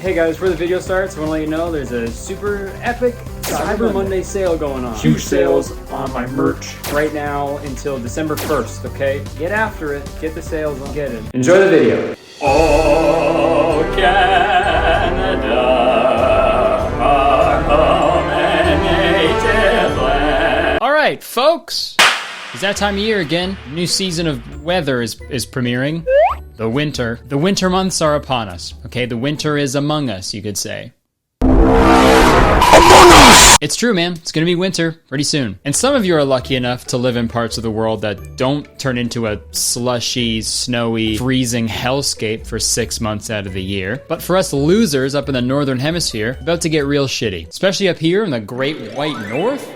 Hey guys, before the video starts, I want to let you know there's a super epic Cyber Monday sale going on. Huge sales on my merch Right now until December 1st, okay? Get after it, get the sales on, get it. Enjoy the video. Oh, Canada, our home and native land. All right, folks, it's that time of year again. New season of weather is premiering. The winter months are upon us. Okay, the winter is among us, you could say. It's true, man. It's gonna be winter pretty soon. And some of you are lucky enough to live in parts of the world that don't turn into a slushy, snowy, freezing hellscape for 6 months out of the year. But for us losers up in the northern hemisphere, about to get real shitty. Especially up here in the Great White North,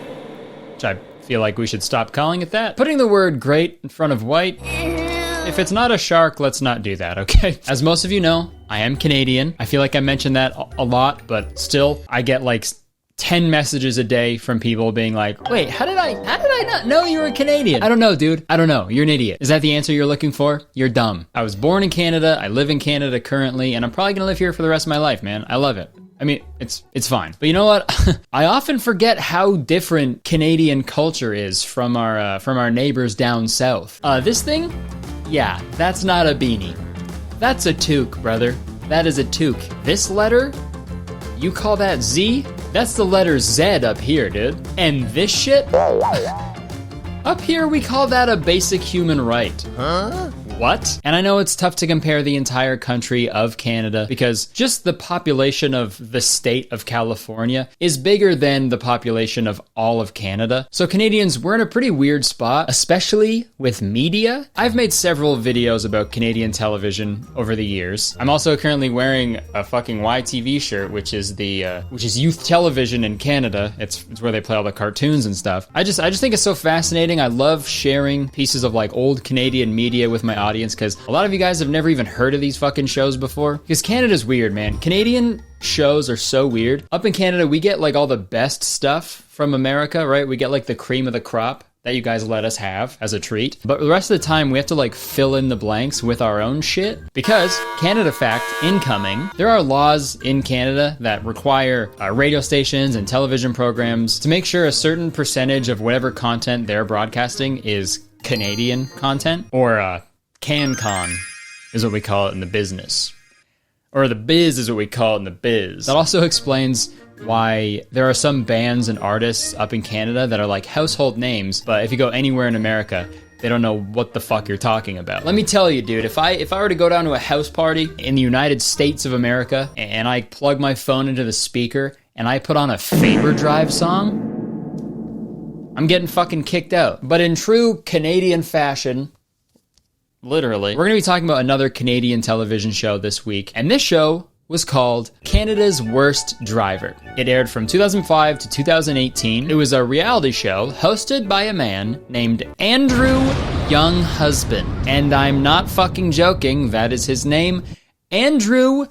which I feel like we should stop calling it that. Putting the word great in front of white, if it's not a shark, let's not do that, okay? As most of you know, I am Canadian. I feel like I mention that a lot, but still, I get like 10 messages a day from people being like, wait, how did I not know you were Canadian? I don't know, dude. I don't know. You're an idiot. Is that the answer you're looking for? You're dumb. I was born in Canada. I live in Canada currently, and I'm probably gonna live here for the rest of my life, man. I love it. I mean, it's fine. But you know what? I often forget how different Canadian culture is from our neighbors down south. This thing? Yeah, that's not a beanie. That's a toque, brother. That is a toque. This letter? You call that Z? That's the letter Z up here, dude. And this shit? Up here, we call that a basic human right. Huh? What? And I know it's tough to compare the entire country of Canada because just the population of the state of California is bigger than the population of all of Canada. So Canadians, we're in a pretty weird spot, especially with media. I've made several videos about Canadian television over the years. I'm also currently wearing a fucking YTV shirt, which is youth television in Canada. It's where they play all the cartoons and stuff. I just think it's so fascinating. I love sharing pieces of like old Canadian media with my audience because a lot of you guys have never even heard of these fucking shows before. Because Canada's weird, man. Canadian shows are so weird. Up in Canada, we get like all the best stuff from America, right? We get like the cream of the crop that you guys let us have as a treat. But the rest of the time, we have to like fill in the blanks with our own shit. Because, Canada fact, incoming, there are laws in Canada that require radio stations and television programs to make sure a certain percentage of whatever content they're broadcasting is Canadian content, or CanCon is what we call it in the business. Or the biz is what we call it in the biz. That also explains why there are some bands and artists up in Canada that are like household names, but if you go anywhere in America, they don't know what the fuck you're talking about. Let me tell you, dude, if I were to go down to a house party in the United States of America and I plug my phone into the speaker and I put on a Faber Drive song, I'm getting fucking kicked out. But in true Canadian fashion, literally, we're gonna be talking about another Canadian television show this week, and this show was called Canada's Worst Driver. It aired from 2005 to 2018. It was a reality show hosted by a man named Andrew Younghusband. And I'm not fucking joking, that is his name, Andrew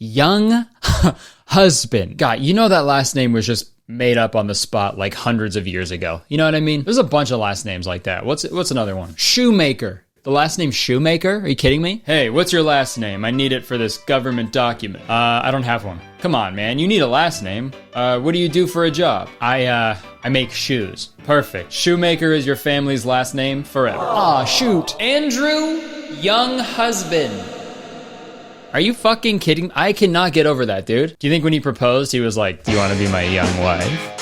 Younghusband. God, you know that last name was just made up on the spot like hundreds of years ago. You know what I mean? There's a bunch of last names like that. What's another one? Shoemaker. The last name Shoemaker? Are you kidding me? Hey, what's your last name? I need it for this government document. I don't have one. Come on, man. You need a last name. What do you do for a job? I make shoes. Perfect. Shoemaker is your family's last name forever. Aw, shoot. Andrew Younghusband. Are you fucking kidding? I cannot get over that, dude. Do you think when he proposed, he was like, do you want to be my young wife?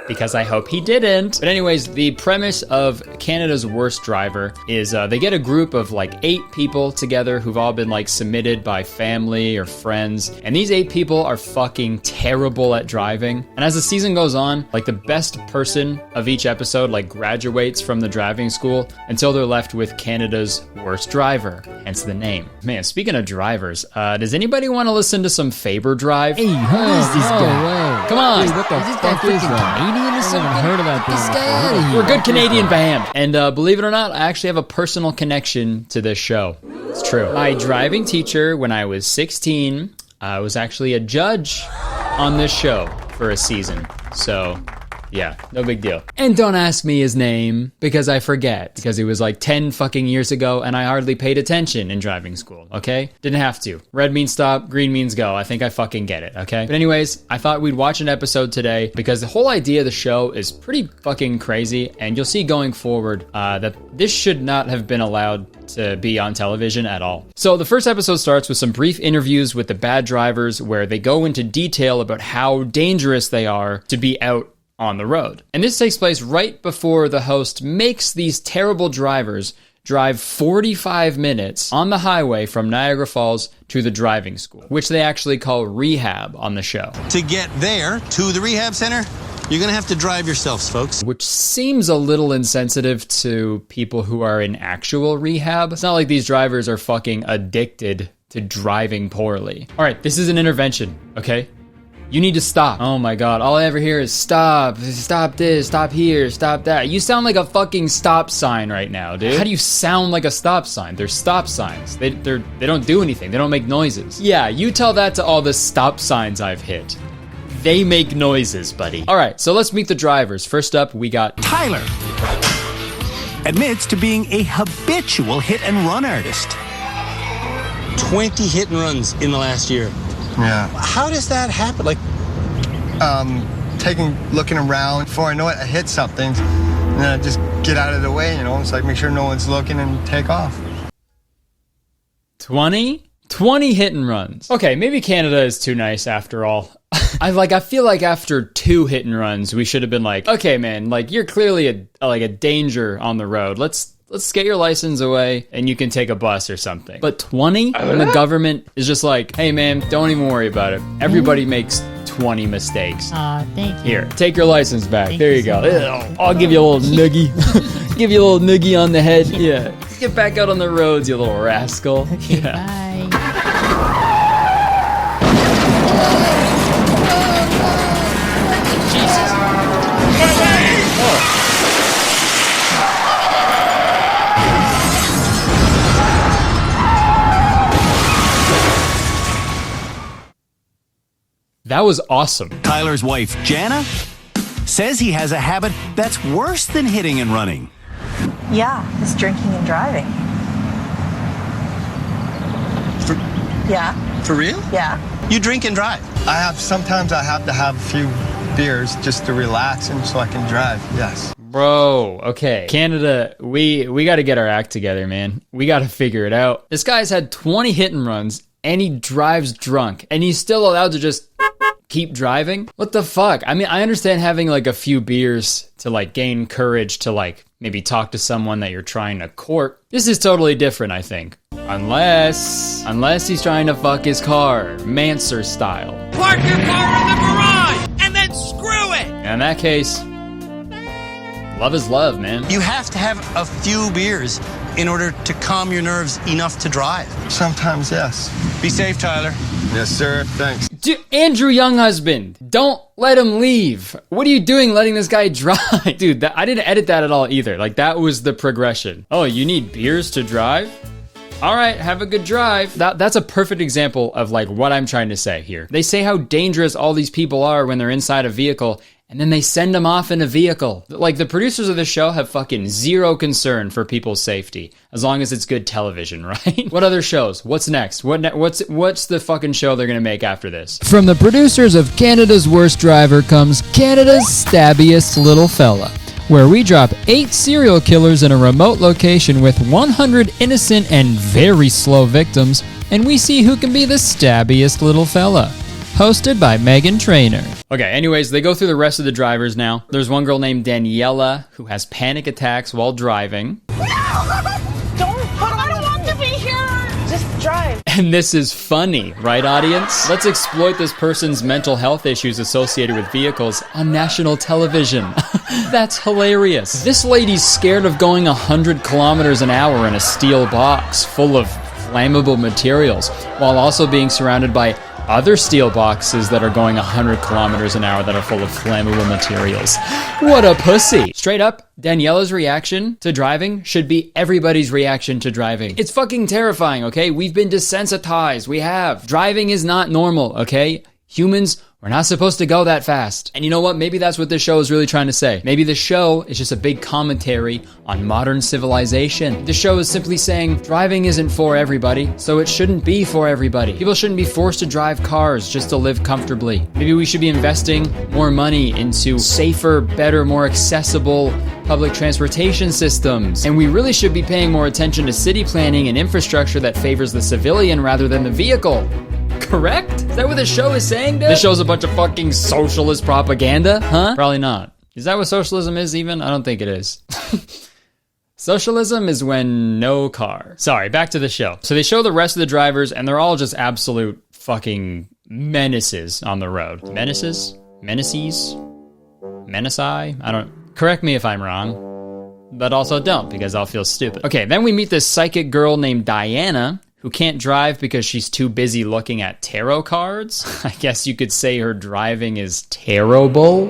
Because I hope he didn't. But anyways, the premise of Canada's Worst Driver is they get a group of like 8 people together who've all been like submitted by family or friends. And these 8 people are fucking terrible at driving. And as the season goes on, like the best person of each episode like graduates from the driving school until they're left with Canada's Worst Driver, hence the name. Man, speaking of drivers, does anybody want to listen to some Faber Drive? Hey, who is this guy? Come on. Dude, what the fuck is that? Canadian or something? I haven't heard of that thing before. We're a good Canadian band. And believe it or not, I actually have a personal connection to this show. It's true. My driving teacher, when I was 16, was actually a judge on this show for a season. So Yeah, no big deal. And don't ask me his name because I forget. Because it was like 10 fucking years ago and I hardly paid attention in driving school, okay? Didn't have to. Red means stop, green means go. I think I fucking get it, okay? But anyways, I thought we'd watch an episode today because the whole idea of the show is pretty fucking crazy. And you'll see going forward that this should not have been allowed to be on television at all. So the first episode starts with some brief interviews with the bad drivers where they go into detail about how dangerous they are to be out on the road. And this takes place right before the host makes these terrible drivers drive 45 minutes on the highway from Niagara Falls to the driving school, which they actually call rehab on the show. To get there, to the rehab center, you're gonna have to drive yourselves, folks. Which seems a little insensitive to people who are in actual rehab. It's not like these drivers are fucking addicted to driving poorly. All right, this is an intervention, okay? You need to stop. Oh my God, all I ever hear is stop, stop this, stop here, stop that. You sound like a fucking stop sign right now, dude. How do you sound like a stop sign? They're stop signs. They don't do anything. They don't make noises. Yeah, you tell that to all the stop signs I've hit. They make noises, buddy. All right, so let's meet the drivers. First up, we got Tyler admits to being a habitual hit and run artist. 20 hit and runs in the last year. Yeah. How does that happen? Like, looking around. Before I know it, I hit something, and then I just get out of the way, you know? It's like make sure no one's looking and take off. 20 hit and runs. Okay, maybe Canada is too nice after all. I feel like after 2 hit and runs, we should have been like, okay, man, like you're clearly a danger on the road. Let's get your license away and you can take a bus or something. But 20? And the government is just like, hey man, don't even worry about it. Everybody makes 20 mistakes. Aw, thank you. Here, take your license back. Thank There you you go. so much. I'll give you a little noogie. Give you a little noogie on the head. Yeah. Get back out on the roads, you little rascal. Yeah. Bye. That was awesome. Tyler's wife, Jana, says he has a habit that's worse than hitting and running. Yeah, it's drinking and driving. Yeah, For real? yeah. You drink and drive. Sometimes I have to have a few beers just to relax and so I can drive, yes. Bro, okay. Canada, we got to get our act together, man. We got to figure it out. This guy's had 20 hit and runs and he drives drunk and he's still allowed to just keep driving? What the fuck? I mean, I understand having like a few beers to like gain courage to like maybe talk to someone that you're trying to court. This is totally different, I think. Unless he's trying to fuck his car, Manser style. Park your car in the garage and then screw it! In that case, love is love, man. You have to have a few beers in order to calm your nerves enough to drive. Sometimes, yes. Be safe, Tyler. Yes, sir. Thanks. Dude, Andrew Younghusband, don't let him leave. What are you doing letting this guy drive? Dude, I didn't edit that at all either. Like, that was the progression. Oh, you need beers to drive? All right, have a good drive. That's a perfect example of like what I'm trying to say here. They say how dangerous all these people are when they're inside a vehicle, and then they send them off in a vehicle. Like, the producers of the show have fucking zero concern for people's safety, as long as it's good television, right? What other shows? What's next? What's the fucking show they're gonna make after this? From the producers of Canada's Worst Driver comes Canada's Stabbiest Little Fella, where we drop 8 serial killers in a remote location with 100 innocent and very slow victims, and we see who can be the stabbiest little fella. Hosted by Megan Trainor. Okay, anyways, they go through the rest of the drivers now. There's one girl named Daniela who has panic attacks while driving. Don't, but I don't want to be here. Just drive. And this is funny, right, audience? Let's exploit this person's mental health issues associated with vehicles on national television. That's hilarious. This lady's scared of going 100 kilometers an hour in a steel box full of flammable materials, while also being surrounded by other steel boxes that are going 100 kilometers an hour that are full of flammable materials. What a pussy. Straight up, Daniela's reaction to driving should be everybody's reaction to driving. It's fucking terrifying, okay? We've been desensitized. We have. Driving is not normal, okay? Humans, we're not supposed to go that fast. And you know what? Maybe that's what this show is really trying to say. Maybe the show is just a big commentary on modern civilization. The show is simply saying driving isn't for everybody, so it shouldn't be for everybody. People shouldn't be forced to drive cars just to live comfortably. Maybe we should be investing more money into safer, better, more accessible public transportation systems. And we really should be paying more attention to city planning and infrastructure that favors the civilian rather than the vehicle. Correct? Is that what the show is saying, dude? This show's a bunch of fucking socialist propaganda, huh? Probably not. Is that what socialism is even? I don't think it is. Socialism is when no car. Sorry, back to the show. So they show the rest of the drivers, and they're all just absolute fucking menaces on the road. Menaces? Menaces? Menaci? I don't... Correct me if I'm wrong, but also don't, because I'll feel stupid. Okay, then we meet this psychic girl named Diana, who can't drive because she's too busy looking at tarot cards. I guess you could say her driving is terrible.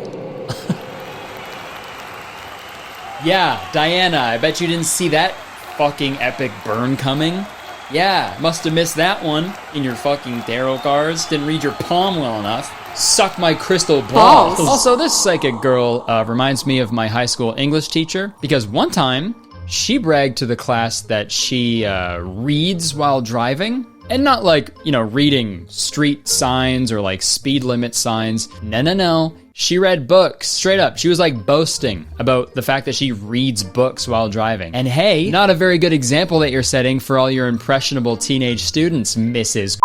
Yeah, Diana, I bet you didn't see that fucking epic burn coming. Yeah, must have missed that one in your fucking tarot cards. Didn't read your palm well enough. Suck my crystal balls. Also, this psychic girl reminds me of my high school English teacher, because one time, she bragged to the class that she reads while driving. And not like, reading street signs or like speed limit signs. No. She read books, straight up. She was like boasting about the fact that she reads books while driving. And hey, not a very good example that you're setting for all your impressionable teenage students, Mrs.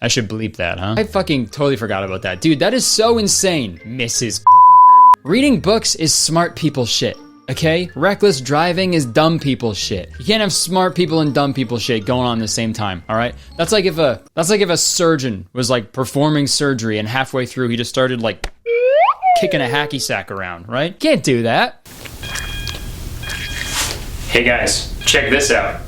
I should bleep that, huh? I fucking totally forgot about that. Dude, that is so insane, Mrs. Reading books is smart people shit. Okay? Reckless driving is dumb people shit. You can't have smart people and dumb people shit going on at the same time, all right? That's like if a surgeon was like performing surgery and halfway through he just started like kicking a hacky sack around, right? Can't do that. Hey guys, check this out.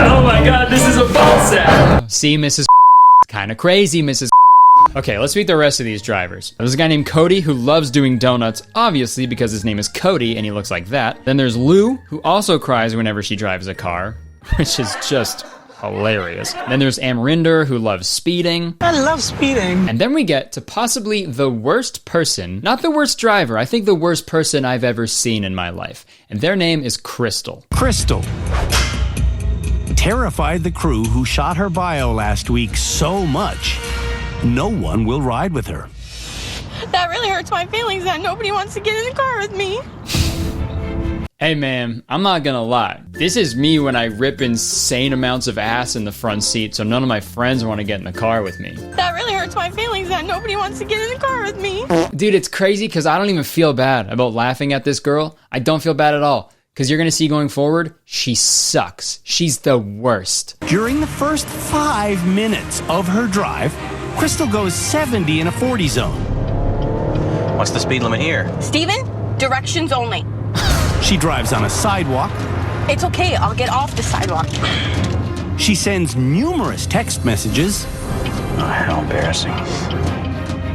Oh my god, this is a ball sack! See, Mrs. Kinda crazy, Mrs. Okay, let's meet the rest of these drivers. There's a guy named Cody who loves doing donuts, obviously because his name is Cody and he looks like that. Then there's Lou, who also cries whenever she drives a car, which is just hilarious. Then there's Amrinder, who loves speeding. I love speeding. And then we get to possibly the worst person, not the worst driver, I think the worst person I've ever seen in my life. And their name is Crystal. Crystal terrified the crew who shot her bio last week so much, no one will ride with her. That really hurts my feelings that nobody wants to get in the car with me. Hey man, I'm not gonna lie. This is me when I rip insane amounts of ass in the front seat so none of my friends want to get in the car with me. That really hurts my feelings that nobody wants to get in the car with me. Dude, it's crazy because I don't even feel bad about laughing at this girl. I don't feel bad at all. Because you're gonna see going forward, she sucks. She's the worst. During the first 5 minutes of her drive, Crystal goes 70 in a 40 zone. What's the speed limit here? Steven, directions only. She drives on a sidewalk. It's okay, I'll get off the sidewalk. She sends numerous text messages. Oh, how embarrassing.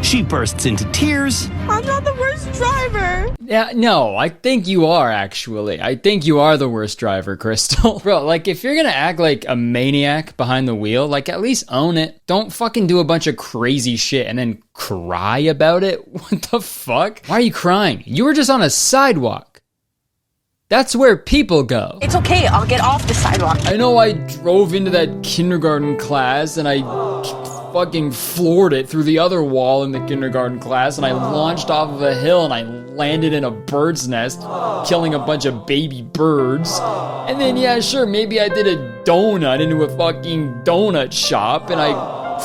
She bursts into tears. I'm not the worst driver. Yeah, no, I think you are, actually. I think you are the worst driver, Crystal. Bro, like, if you're gonna act like a maniac behind the wheel, like, at least own it. Don't fucking do a bunch of crazy shit and then cry about it. What the fuck? Why are you crying? You were just on a sidewalk. That's where people go. It's okay, I'll get off the sidewalk. I know I drove into that kindergarten class and I fucking floored it through the other wall in the kindergarten class, and I launched off of a hill and I landed in a bird's nest, killing a bunch of baby birds. And then, yeah, sure, maybe I did a donut into a fucking donut shop and I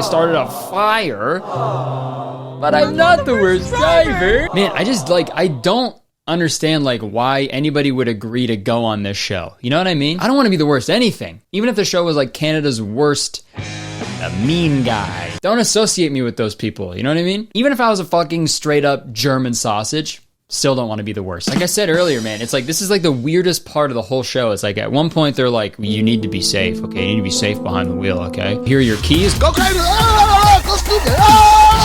started a fire. But I'm not the worst driver. Man, I don't understand why anybody would agree to go on this show. You know what I mean? I don't want to be the worst anything. Even if the show was like Canada's worst mean guy. Don't associate me with those people. You know what I mean? Even if I was a fucking straight up German sausage, still don't want to be the worst. Like I said earlier, man, it's like this is like the weirdest part of the whole show. It's like at one point they're like, you need to be safe, okay? You need to be safe behind the wheel, okay? Here are your keys. Go crazy! Go speed!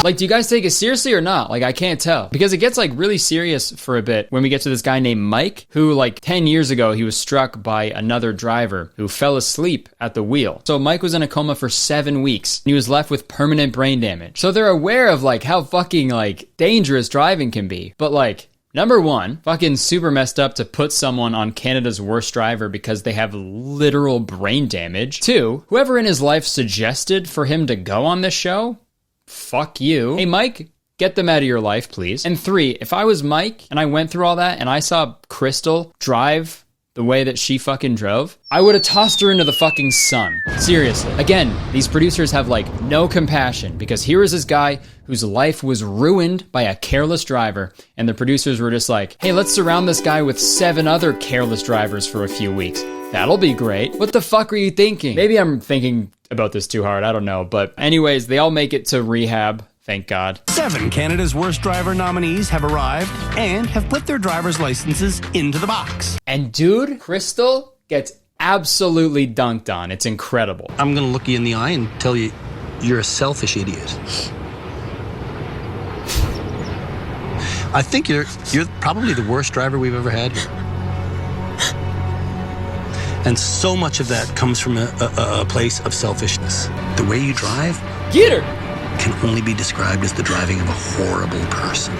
Like, do you guys take it seriously or not? Like, I can't tell. Because it gets, like, really serious for a bit when we get to this guy named Mike, who, like, 10 years ago, he was struck by another driver who fell asleep at the wheel. So Mike was in a coma for 7 weeks. And he was left with permanent brain damage. So they're aware of, like, how fucking, like, dangerous driving can be. But, like, number one, fucking super messed up to put someone on Canada's worst driver because they have literal brain damage. 2, whoever in his life suggested for him to go on this show, fuck you. Hey, Mike, get them out of your life, please. And 3, if I was Mike and I went through all that and I saw Crystal drive the way that she fucking drove, I would have tossed her into the fucking sun. Seriously. Again, these producers have, like, no compassion because here is this guy whose life was ruined by a careless driver, and the producers were just like, hey, let's surround this guy with 7 other careless drivers for a few weeks. That'll be great. What the fuck are you thinking? Maybe I'm thinking about this too hard, I don't know. But anyways, they all make it to rehab, thank God. 7 Canada's Worst Driver nominees have arrived and have put their driver's licenses into the box. And dude, Crystal gets absolutely dunked on. It's incredible. I'm gonna look you in the eye and tell you, you're a selfish idiot. I think you're probably the worst driver we've ever had here. And so much of that comes from a place of selfishness. The way you drive, Get her! can only be described as the driving of a horrible person.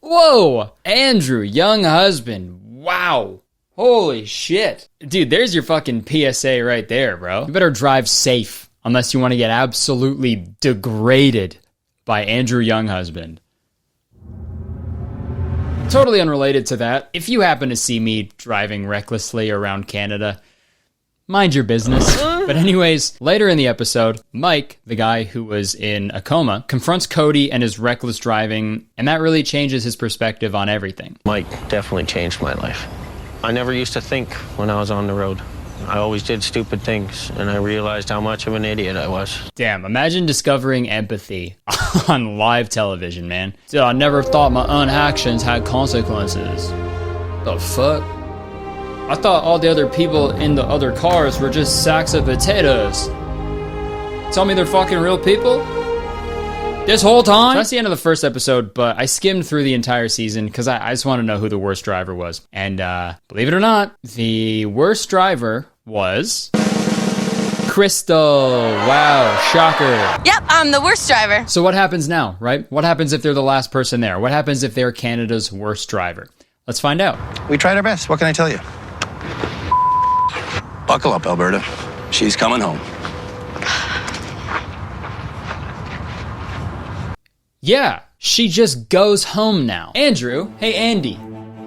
Whoa! Andrew, young husband. Wow. Holy shit. Dude, there's your fucking PSA right there, bro. You better drive safe unless you want to get absolutely degraded by Andrew Younghusband. Totally unrelated to that, if you happen to see me driving recklessly around Canada, mind your business. But anyways, later in the episode, Mike, the guy who was in a coma, confronts Cody and his reckless driving, and that really changes his perspective on everything. Mike definitely changed my life. I never used to think when I was on the road. I always did stupid things, and I realized how much of an idiot I was. Damn, imagine discovering empathy on live television, man. Dude, I never thought my own actions had consequences. The fuck? I thought all the other people in the other cars were just sacks of potatoes. Tell me they're fucking real people? This whole time? So that's the end of the first episode, but I skimmed through the entire season because I just want to know who the worst driver was. And believe it or not, the worst driver was Crystal. Wow, shocker. Yep, I'm the worst driver. So what happens now, right? What happens if they're the last person there? What happens if they're Canada's worst driver? Let's find out. We tried our best. What can I tell you? Buckle up, Alberta. She's coming home. Yeah, she just goes home now. Andrew, hey Andy.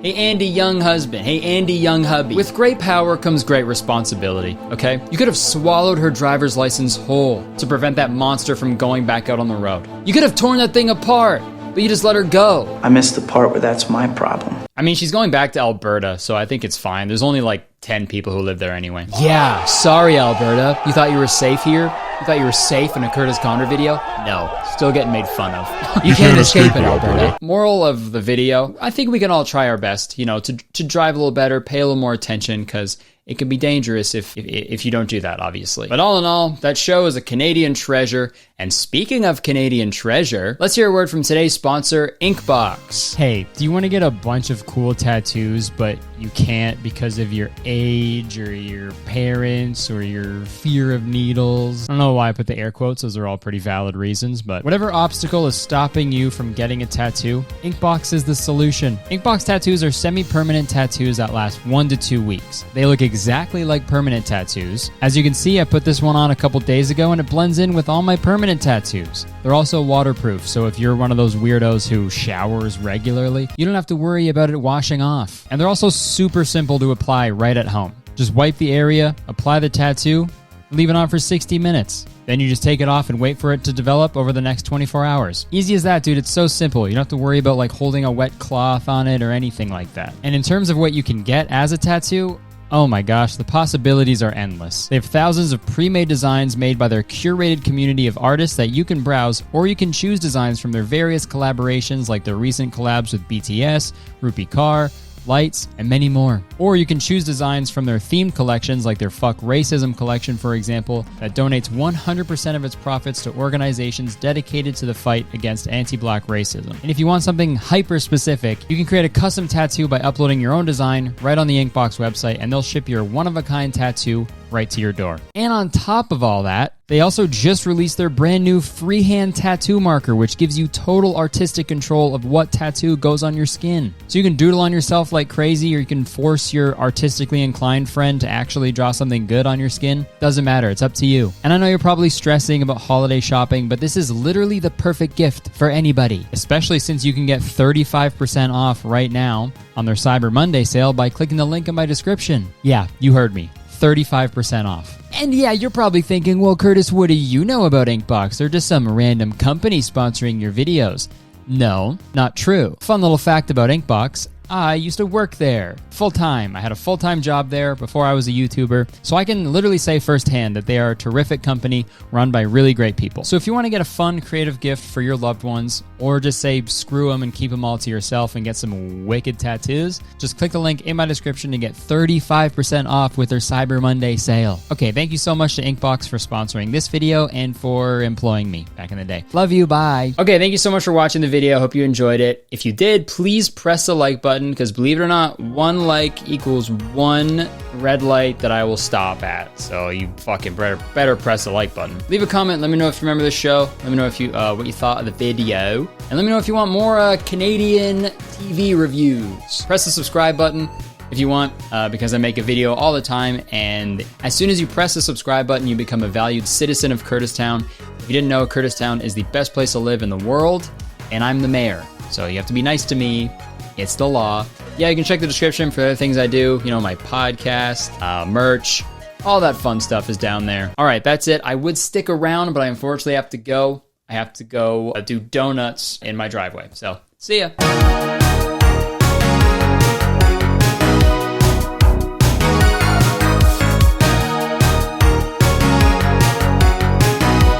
Hey Andy young husband. Hey Andy young hubby. With great power comes great responsibility, okay? You could have swallowed her driver's license whole to prevent that monster from going back out on the road. You could have torn that thing apart, but you just let her go. I missed the part where that's my problem. I mean, she's going back to Alberta, so I think it's fine. There's only like 10 people who live there anyway. Yeah, sorry Alberta. You thought you were safe here? You thought you were safe in a Kurtis Connor video? No, still getting made fun of. You can't escape it, Alberta. Moral of the video, I think we can all try our best, you know, to drive a little better, pay a little more attention, because it can be dangerous if you don't do that, obviously. But all in all, that show is a Canadian treasure. And speaking of Canadian treasure, let's hear a word from today's sponsor, Inkbox. Hey, do you want to get a bunch of cool tattoos, but you can't because of your age or your parents or your fear of needles? I don't know why I put the air quotes. Those are all pretty valid reasons, but whatever obstacle is stopping you from getting a tattoo, Inkbox is the solution. Inkbox tattoos are semi-permanent tattoos that last 1 to 2 weeks. They look exactly like permanent tattoos. As you can see, I put this one on a couple days ago and it blends in with all my permanent tattoos. They're also waterproof, so if you're one of those weirdos who showers regularly, you don't have to worry about it washing off. And they're also super simple to apply right at home. Just wipe the area, apply the tattoo, leave it on for 60 minutes. Then you just take it off and wait for it to develop over the next 24 hours. Easy as that, dude. It's so simple. You don't have to worry about like holding a wet cloth on it or anything like that. And in terms of what you can get as a tattoo, oh my gosh, the possibilities are endless. They have thousands of pre-made designs made by their curated community of artists that you can browse, or you can choose designs from their various collaborations like their recent collabs with BTS, Rupi Kaur, lights, and many more. Or you can choose designs from their themed collections, like their Fuck Racism collection, for example, that donates 100% of its profits to organizations dedicated to the fight against anti-black racism. And if you want something hyper-specific, you can create a custom tattoo by uploading your own design right on the Inkbox website, and they'll ship your one-of-a-kind tattoo right to your door. And on top of all that, they also just released their brand new freehand tattoo marker, which gives you total artistic control of what tattoo goes on your skin. So you can doodle on yourself like crazy, or you can force your artistically inclined friend to actually draw something good on your skin. Doesn't matter, it's up to you. And I know you're probably stressing about holiday shopping, but this is literally the perfect gift for anybody, especially since you can get 35% off right now on their Cyber Monday sale by clicking the link in my description. Yeah, you heard me. 35% off. And yeah, you're probably thinking, well, Kurtis, what do you know about Inkbox? They're just some random company sponsoring your videos. No, not true. Fun little fact about Inkbox. I used to work there full-time. I had a full-time job there before I was a YouTuber, so I can literally say firsthand that they are a terrific company run by really great people. So if you want to get a fun, creative gift for your loved ones, or just say screw them and keep them all to yourself and get some wicked tattoos, just click the link in my description to get 35% off with their Cyber Monday sale. Okay, thank you so much to Inkbox for sponsoring this video and for employing me back in the day. Love you, bye. Okay, thank you so much for watching the video. Hope you enjoyed it. If you did, please press the like button, because believe it or not, one like equals one red light that I will stop at. So you fucking better press the like button. Leave a comment. Let me know if you remember the show. Let me know if you what you thought of the video, and let me know if you want more Canadian TV reviews. Press the subscribe button if you want, because I make a video all the time, and as soon as you press the subscribe button, you become a valued citizen of Kurtistown. If you didn't know, Kurtistown is the best place to live in the world, and I'm the mayor. So you have to be nice to me. It's the law. Yeah, you can check the description for other things I do. You know, my podcast, merch, all that fun stuff is down there. All right, that's it. I would stick around, but I unfortunately have to go. I have to go do donuts in my driveway. So, see ya.